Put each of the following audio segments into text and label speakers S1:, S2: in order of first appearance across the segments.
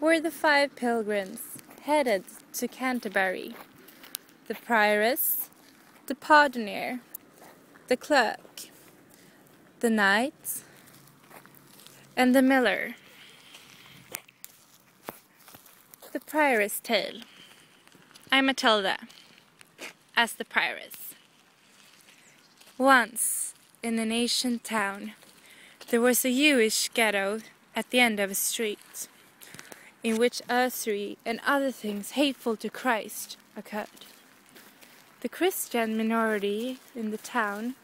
S1: were the 5 pilgrims headed to Canterbury: the prioress, the pardoner, the clerk, the knight, and the miller. The prioress tale. I'm Matilda, as the prioress. Once, in an ancient town, there was a Jewish ghetto at the end of a street, in which usury and other things hateful to Christ occurred. The Christian minority in the town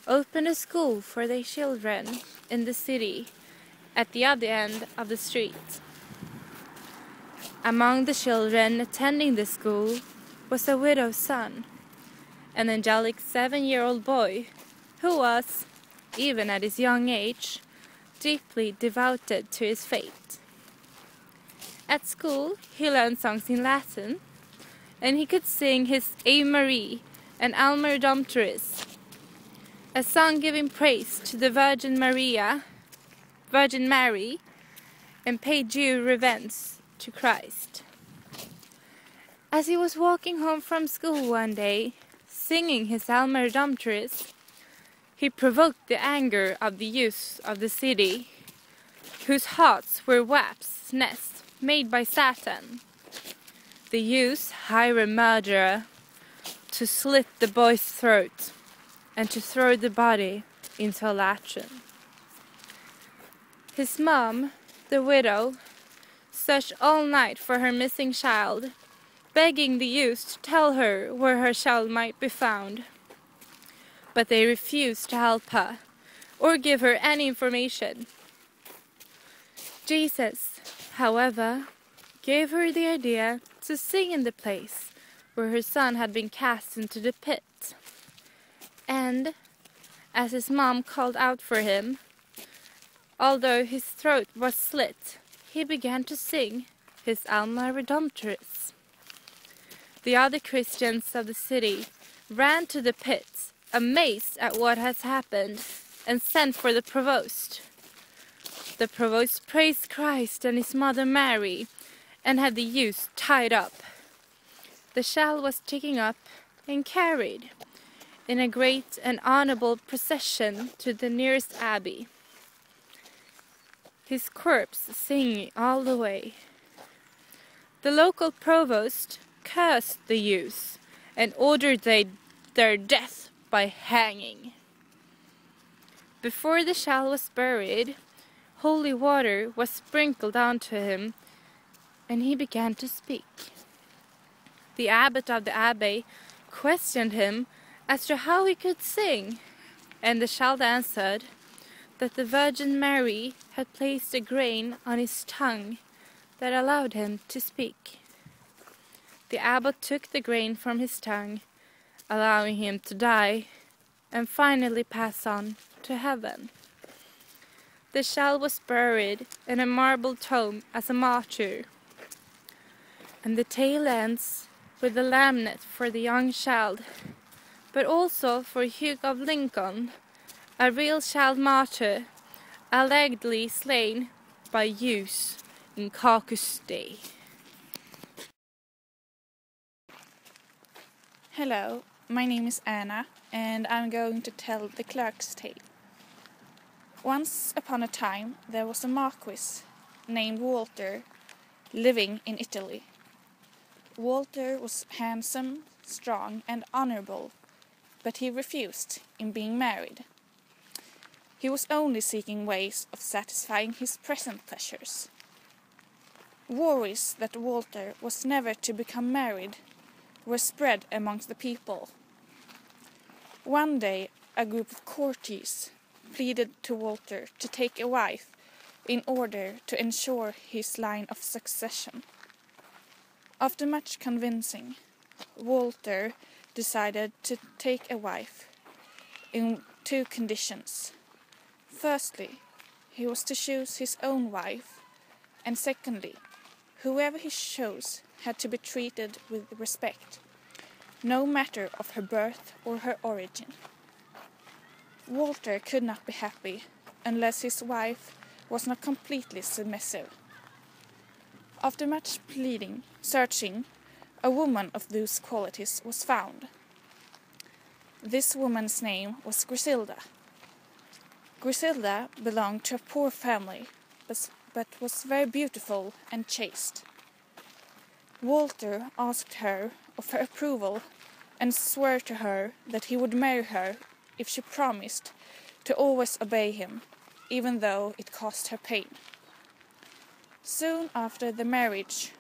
S1: opened a school for their children in the city at the other end of the street. Among the children attending the school was a widow's son, an angelic 7-year-old boy who was, even at his young age, deeply devoted to his faith. At school, he learned songs in Latin, and he could sing his Ave Maria and Alma Redemptoris, a song giving praise to the Virgin Mary, and paid due reverence to Christ. As he was walking home from school one day, singing his Alma Redemptoris, he provoked the anger of the youth of the city, whose hearts were wasps' nests made by Satan. The youth hired a murderer to slit the boy's throat and to throw the body into a latrine. His mom, the widow, searched all night for her missing child, begging the youth to tell her where her child might be found. But they refused to help her or give her any information. Jesus, however, gave her the idea to sing in the place where her son had been cast into the pit. And, as his mom called out for him, although his throat was slit, he began to sing his Alma Redemptoris. The other Christians of the city ran to the pit, amazed at what has happened, and sent for the provost. The provost praised Christ and his mother Mary, and had the youth tied up. The child was taken up and carried in a great and honorable procession to the nearest abbey, his corpse singing all the way. The local provost cursed the youth and ordered their death by hanging. Before the child was buried, holy water was sprinkled onto him, and he began to speak. The abbot of the abbey questioned him as to how he could sing, and the child answered that the Virgin Mary had placed a grain on his tongue that allowed him to speak. The abbot took the grain from his tongue, allowing him to die, and finally pass on to heaven. The child was buried in a marble tomb as a martyr, and the tale ends with a lamnet for the young child, but also for Hugh of Lincoln, a real child martyr, allegedly slain by youths in Caucasus Day.
S2: Hello, my name is Anna, and I'm going to tell the clerk's tale. Once upon a time there was a marquis named Walter living in Italy. Walter was handsome, strong and honorable, but he refused in being married. He was only seeking ways of satisfying his present pleasures. Worries that Walter was never to become married were spread amongst the people. One day a group of courtiers pleaded to Walter to take a wife in order to ensure his line of succession. After much convincing, Walter decided to take a wife in 2 conditions. Firstly, he was to choose his own wife, and secondly, whoever he chose had to be treated with respect, no matter of her birth or her origin. Walter could not be happy unless his wife was not completely submissive. After much pleading, searching, a woman of those qualities was found. This woman's name was Griselda. Griselda belonged to a poor family, but was very beautiful and chaste. Walter asked her of her approval and swore to her that he would marry her if she promised to always obey him, even though it cost her pain. Soon after the marriage,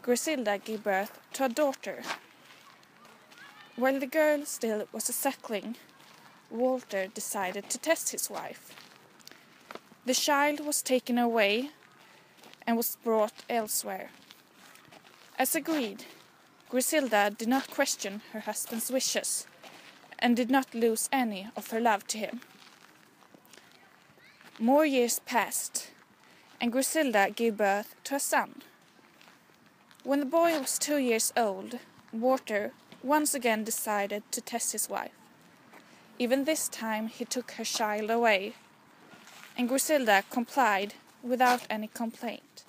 S2: Griselda gave birth to a daughter. While the girl still was a suckling, Walter decided to test his wife. The child was taken away and was brought elsewhere. As agreed, Griselda did not question her husband's wishes and did not lose any of her love to him. More years passed, and Griselda gave birth to a son. When the boy was 2 years old, Walter once again decided to test his wife. Even this time he took her child away, and Griselda complied without any complaint.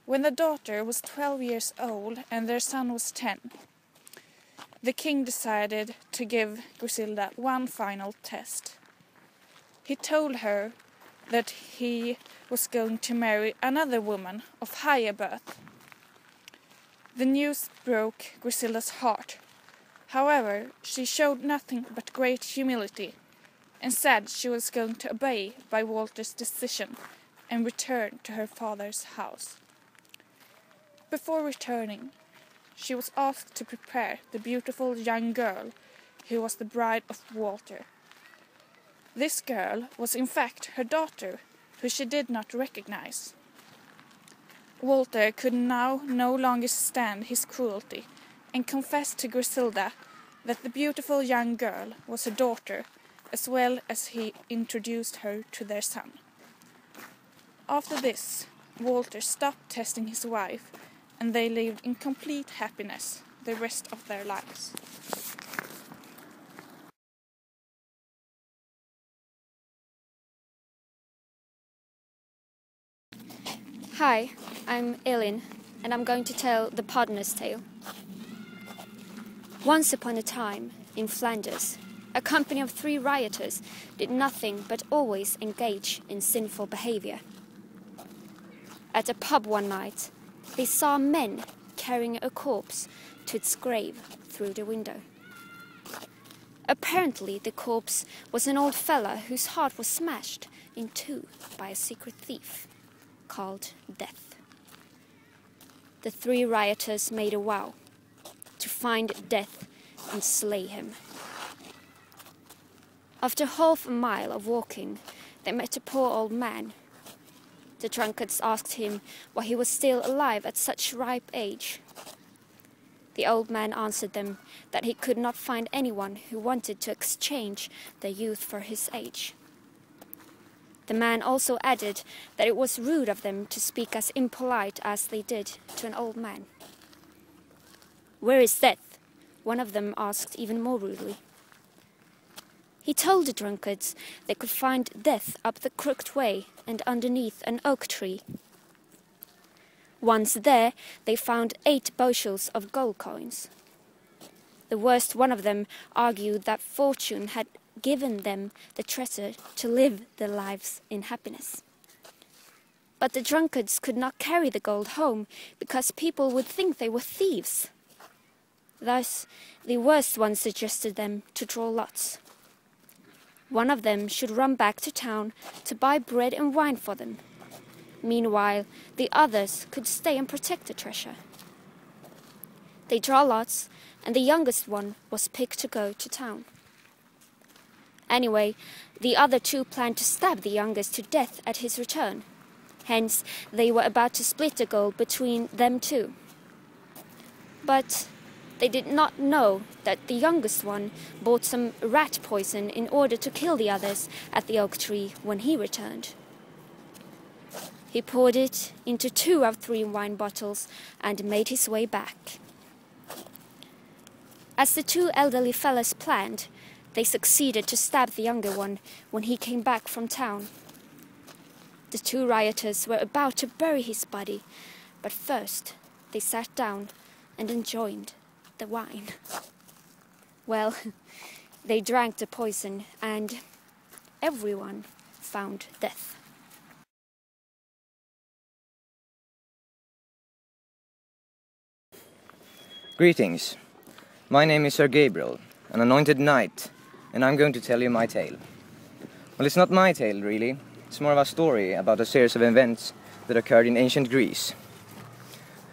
S2: When the daughter was 12 years old and their son was 10, the king decided to give Griselda one final test. He told her that he was going to marry another woman of higher birth. The news broke Griselda's heart. However, she showed nothing but great humility and said she was going to obey by Walter's decision and return to her father's house. Before returning, she was asked to prepare the beautiful young girl who was the bride of Walter. This girl was in fact her daughter, who she did not recognize. Walter could now no longer stand his cruelty and confessed to Griselda that the beautiful young girl was her daughter, as well as he introduced her to their son. After this, Walter stopped testing his wife, and they lived in complete happiness the rest of their lives.
S3: Hi, I'm Elin, and I'm going to tell the Podner's tale. Once upon a time, in Flanders, a company of 3 rioters did nothing but always engage in sinful behavior. At a pub one night, they saw men carrying a corpse to its grave through the window. Apparently, the corpse was an old fella whose heart was smashed in 2 by a secret thief called Death. The 3 rioters made a vow to find Death and slay him. After half a mile of walking, they met a poor old man. The drunkards asked him why he was still alive at such ripe age. The old man answered them that he could not find anyone who wanted to exchange their youth for his age. The man also added that it was rude of them to speak as impolite as they did to an old man. "Where is Death?" one of them asked even more rudely. He told the drunkards they could find Death up the crooked way and underneath an oak tree. Once there, they found 8 bushels of gold coins. The worst one of them argued that fortune had given them the treasure to live their lives in happiness. But the drunkards could not carry the gold home because people would think they were thieves. Thus, the worst one suggested them to draw lots. One of them should run back to town to buy bread and wine for them. Meanwhile, the others could stay and protect the treasure. They draw lots, and the youngest one was picked to go to town. Anyway, the other 2 planned to stab the youngest to death at his return. Hence, they were about to split the gold between them 2. But they did not know that the youngest one bought some rat poison in order to kill the others at the oak tree when he returned. He poured it into 2 of 3 wine bottles and made his way back. As the 2 elderly fellows planned, they succeeded to stab the younger one when he came back from town. The two rioters were about to bury his body, but first they sat down and enjoyed the wine. Well, they drank the poison and everyone found death.
S4: Greetings. My name is Sir Gabriel, an anointed knight, and I'm going to tell you my tale. Well, it's not my tale, really. It's more of a story about a series of events that occurred in ancient Greece.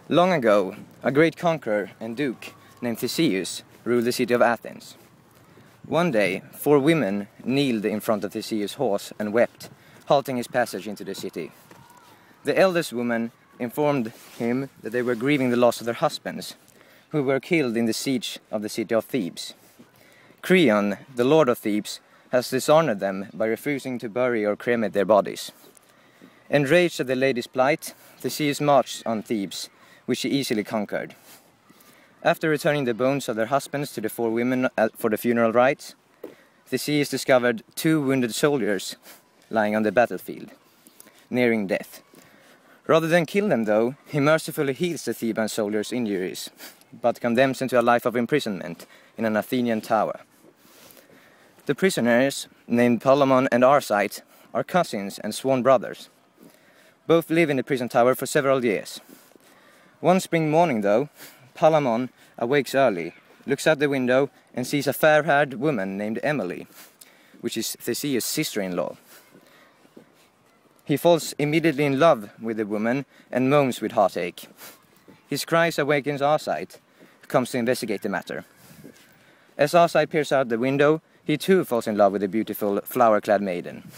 S4: Long ago, a great conqueror and duke named Theseus ruled the city of Athens. One day, 4 women kneeled in front of Theseus' horse and wept, halting his passage into the city. The eldest woman informed him that they were grieving the loss of their husbands, who were killed in the siege of the city of Thebes. Creon, the lord of Thebes, has dishonored them by refusing to bury or cremate their bodies. Enraged at the lady's plight, Theseus marched on Thebes, which he easily conquered. After returning the bones of their husbands to the 4 women for the funeral rites, Theseus discovered 2 wounded soldiers lying on the battlefield, nearing death. Rather than kill them, though, he mercifully heals the Theban soldiers' injuries, but condemns them to a life of imprisonment in an Athenian tower. The prisoners, named Palamon and Arcite, are cousins and sworn brothers. Both live in the prison tower for several years. One spring morning, though, Palamon awakes early, looks out the window and sees a fair-haired woman named Emily, which is Theseus' sister-in-law. He falls immediately in love with the woman and moans with heartache. His cries awakens Arcite, who comes to investigate the matter. As Arcite peers out the window, he too falls in love with the beautiful flower-clad maiden.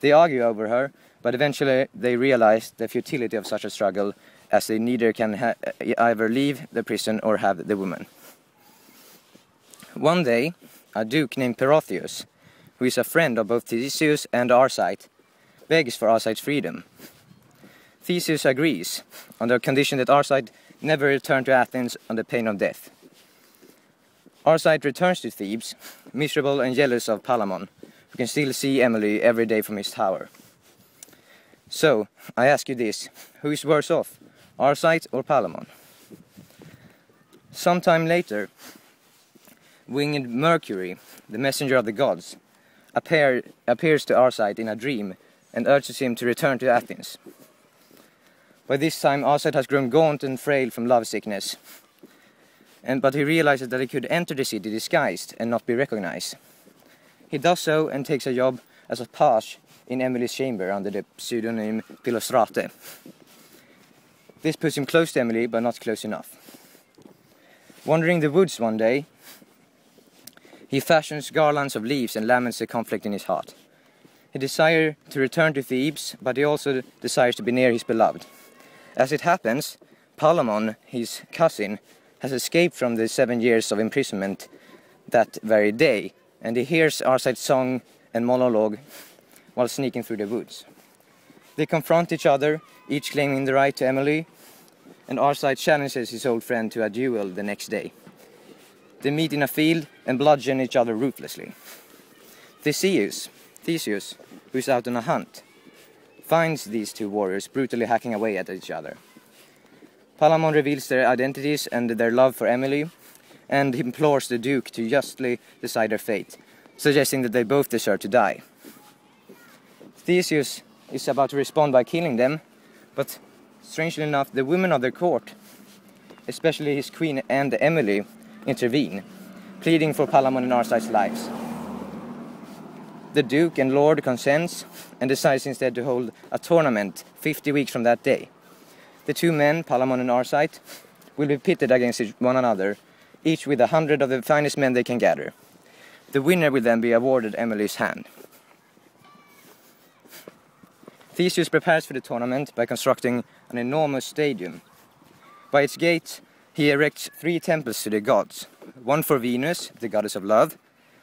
S4: They argue over her, but eventually they realize the futility of such a struggle, as they neither can either leave the prison or have the woman. One day, a duke named Perotheus, who is a friend of both Theseus and Arcite, begs for Arcite's freedom. Theseus agrees, on the condition that Arcite never return to Athens under pain of death. Arcite returns to Thebes, miserable and jealous of Palamon, who can still see Emily every day from his tower. So, I ask you this, who is worse off, Arcite or Palamon? Sometime later, winged Mercury, the messenger of the gods, appears to Arcite in a dream and urges him to return to Athens. By this time, Arcite has grown gaunt and frail from lovesickness, but he realizes that he could enter the city disguised and not be recognized. He does so and takes a job as a page in Emily's chamber under the pseudonym Philostrate. This puts him close to Emily, but not close enough. Wandering the woods one day, he fashions garlands of leaves and laments the conflict in his heart. He desires to return to Thebes, but he also desires to be near his beloved. As it happens, Palamon, his cousin, has escaped from the 7 years of imprisonment that very day, and he hears Arcite's song and monologue while sneaking through the woods. They confront each other, each claiming the right to Emily, and Arcite challenges his old friend to a duel the next day. They meet in a field and bludgeon each other ruthlessly. Theseus, who is out on a hunt, finds these 2 warriors brutally hacking away at each other. Palamon reveals their identities and their love for Emily, and implores the Duke to justly decide their fate, suggesting that they both deserve to die. Theseus is about to respond by killing them, but strangely enough, the women of their court, especially his queen and Emily, intervene, pleading for Palamon and Arcite's lives. The Duke and Lord consents and decides instead to hold a tournament 50 weeks from that day. The 2 men, Palamon and Arcite, will be pitted against one another, each with 100 of the finest men they can gather. The winner will then be awarded Emily's hand. Theseus prepares for the tournament by constructing an enormous stadium. By its gate, he erects 3 temples to the gods, one for Venus, the goddess of love,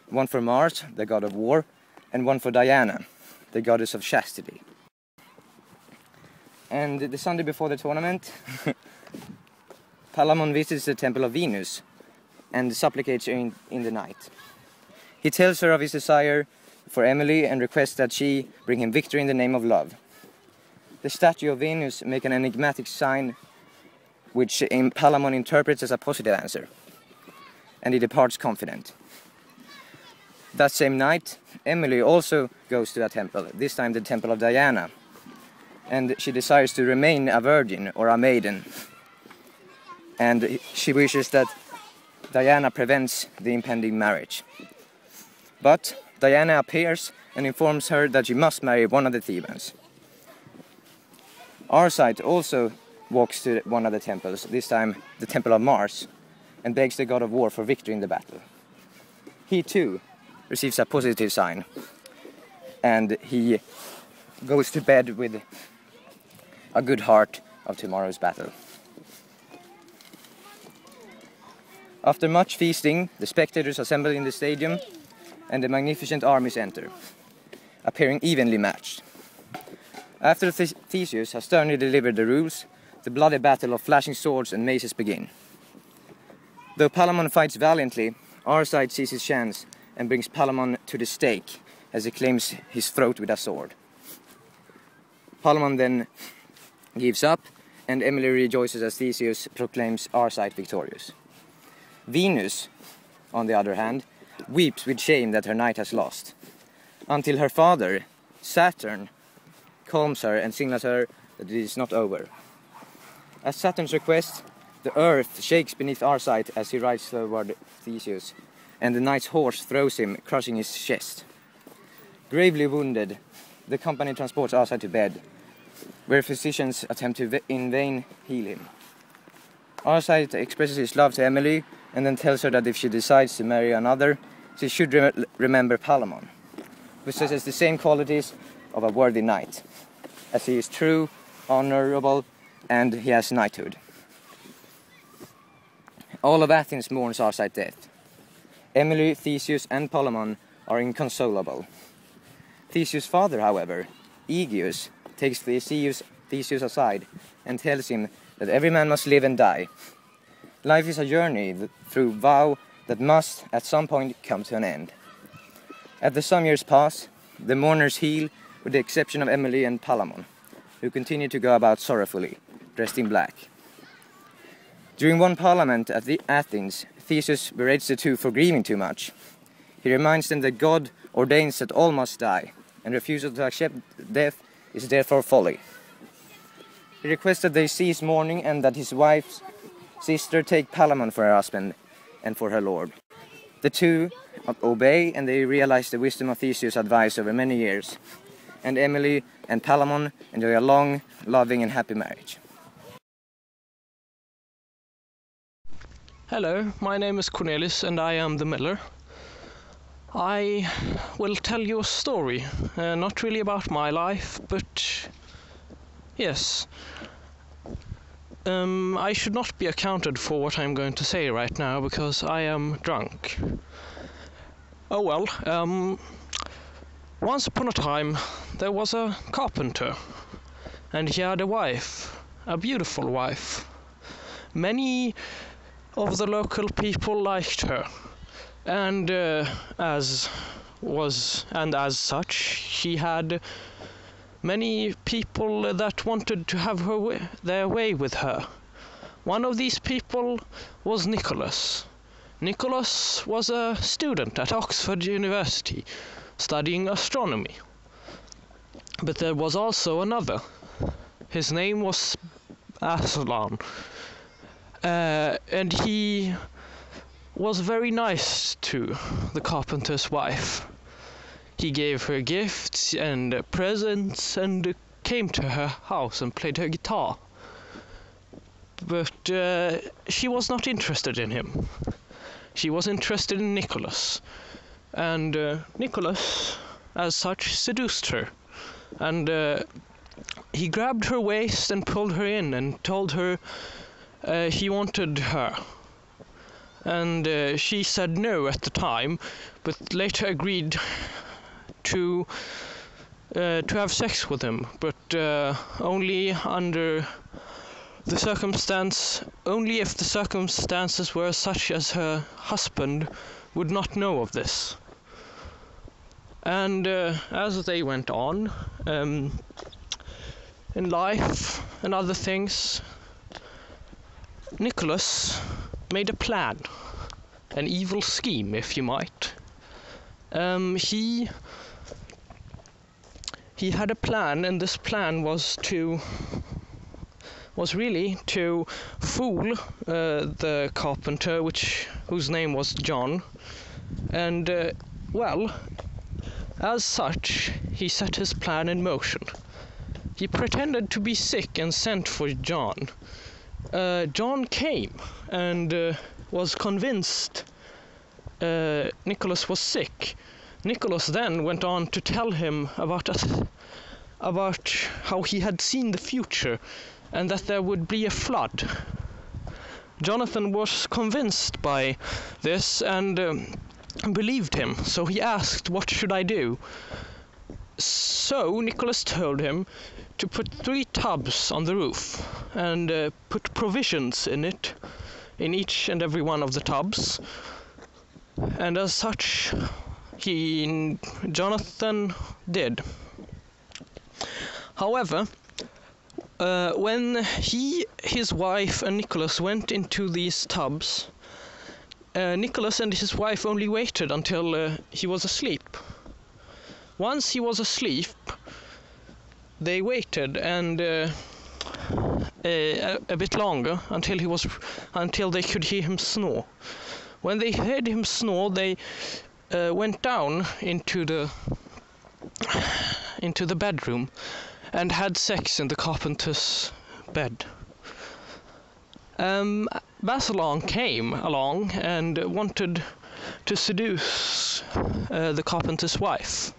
S4: one for Mars, the god of war, and one for Diana, the goddess of chastity. And the Sunday before the tournament, Palamon visits the temple of Venus and supplicates her in the night. He tells her of his desire for Emily and requests that she bring him victory in the name of love. the statue of Venus makes an enigmatic sign which Palamon interprets as a positive answer, and he departs confident. That same night, Emily also goes to a temple, this time the temple of Diana, and she desires to remain a virgin or a maiden, and she wishes that Diana prevents the impending marriage. But Diana appears and informs her that she must marry one of the Thebans. Arcite also walks to one of the temples, this time the temple of Mars, and begs the god of war for victory in the battle. He too receives a positive sign, and he goes to bed with a good heart of tomorrow's battle. After much feasting, the spectators assemble in the stadium, and the magnificent armies enter, appearing evenly matched. After Theseus has sternly delivered the rules, the bloody battle of flashing swords and maces begin. Though Palamon fights valiantly, Arcite sees his chance and brings Palamon to the stake as he claims his throat with a sword. Palamon then gives up, and Emily rejoices as Theseus proclaims Arcite victorious. Venus, on the other hand, weeps with shame that her knight has lost, until her father, Saturn, calms her and signals her that it is not over. At Saturn's request, the earth shakes beneath Arcite as he rides toward Theseus, and the knight's horse throws him, crushing his chest. Gravely wounded, the company transports Arcite to bed, where physicians attempt to in vain heal him. Arcite expresses his love to Emily, and then tells her that if she decides to marry another, she should remember Palamon, who possesses the same qualities of a worthy knight, as he is true, honorable, and he has knighthood. All of Athens mourns Arcite's death. Emily, Theseus, and Palamon are inconsolable. Theseus' father, however, Aegeus, takes Theseus aside and tells him that every man must live and die. Life is a journey through vow that must, at some point, come to an end. After some years pass, the mourners heal, with the exception of Emily and Palamon, who continue to go about sorrowfully, dressed in black. During one parliament at Athens, Theseus berates the two for grieving too much. He reminds them that God ordains that all must die, and refusal to accept death is therefore folly. He requests that they cease mourning and that his wife's sister take Palamon for her husband and for her lord. The two obey, and they realize the wisdom of Theseus' advice over many years, and Emily and Palamon enjoy a long, loving and happy marriage.
S5: Hello, my name is Cornelius and I am the miller. I will tell you a story, not really about my life, but yes. I should not be accounted for what I'm going to say right now because I am drunk. Oh well, once upon a time there was a carpenter, and he had a wife, a beautiful wife. Many of the local people liked her, and as such, she had many people that wanted to have their way with her. One of these people was Nicholas. Nicholas was a student at Oxford University, studying astronomy. But there was also another. His name was Aslan. And he was very nice to the carpenter's wife. He gave her gifts and presents and came to her house and played her guitar. But she was not interested in him. She was interested in Nicholas. And Nicholas, as such, seduced her. And he grabbed her waist and pulled her in and told her he wanted her. And she said no at the time, but later agreed to have sex with him, but only under the only if the circumstances were such as her husband would not know of this. And as they went on, in life and other things, Nicholas made a plan, an evil scheme, if you might. He had a plan, and this plan was really to fool the carpenter, whose name was John, and as such, he set his plan in motion. He pretended to be sick and sent for John. John came and was convinced Nicholas was sick. Nicholas then went on to tell him about how he had seen the future and that there would be a flood. Jonathan was convinced by this and believed him, so he asked, "What should I do?" So Nicholas told him to put 3 tubs on the roof and put provisions in each and every one of the tubs. And as such, Jonathan did. However, when his wife and Nicholas went into these tubs, Nicholas and his wife only waited until he was asleep. Once he was asleep, they waited and a bit longer until they could hear him snore. When they heard him snore, they went down into the bedroom and had sex in the carpenter's bed. Basilon came along and wanted to seduce the carpenter's wife.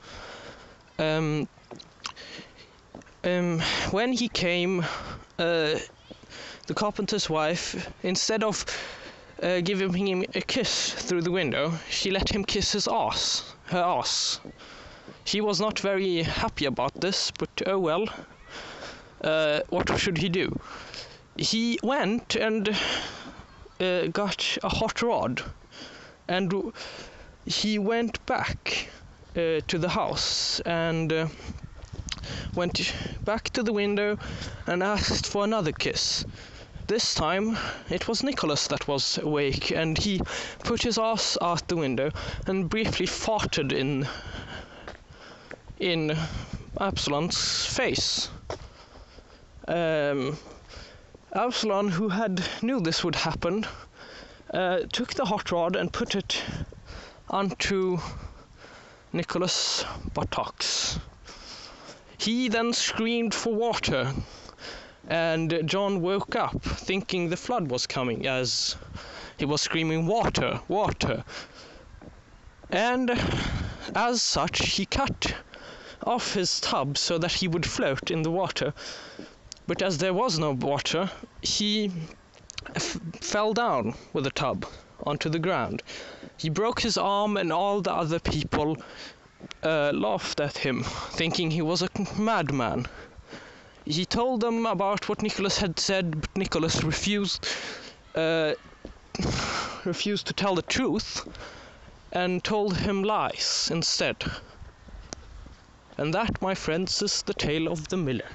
S5: When he came, the carpenter's wife, instead of giving him a kiss through the window, she let him kiss her ass. He was not very happy about this, but oh well, what should he do? He went and got a hot rod, and he went back to the house and went back to the window and asked for another kiss. This time it was Nicholas that was awake, and he put his ass out the window and briefly farted in Absalon's face. Absalon, who knew this would happen, took the hot rod and put it onto Nicholas' buttocks. He then screamed for water, and John woke up thinking the flood was coming as he was screaming, "Water, water!" And as such, he cut off his tub so that he would float in the water. But as there was no water, he fell down with the tub onto the ground. He broke his arm, and all the other people laughed at him, thinking he was a madman. He told them about what Nicholas had said, but Nicholas refused to tell the truth and told him lies instead. And that, my friends, is the tale of the miller.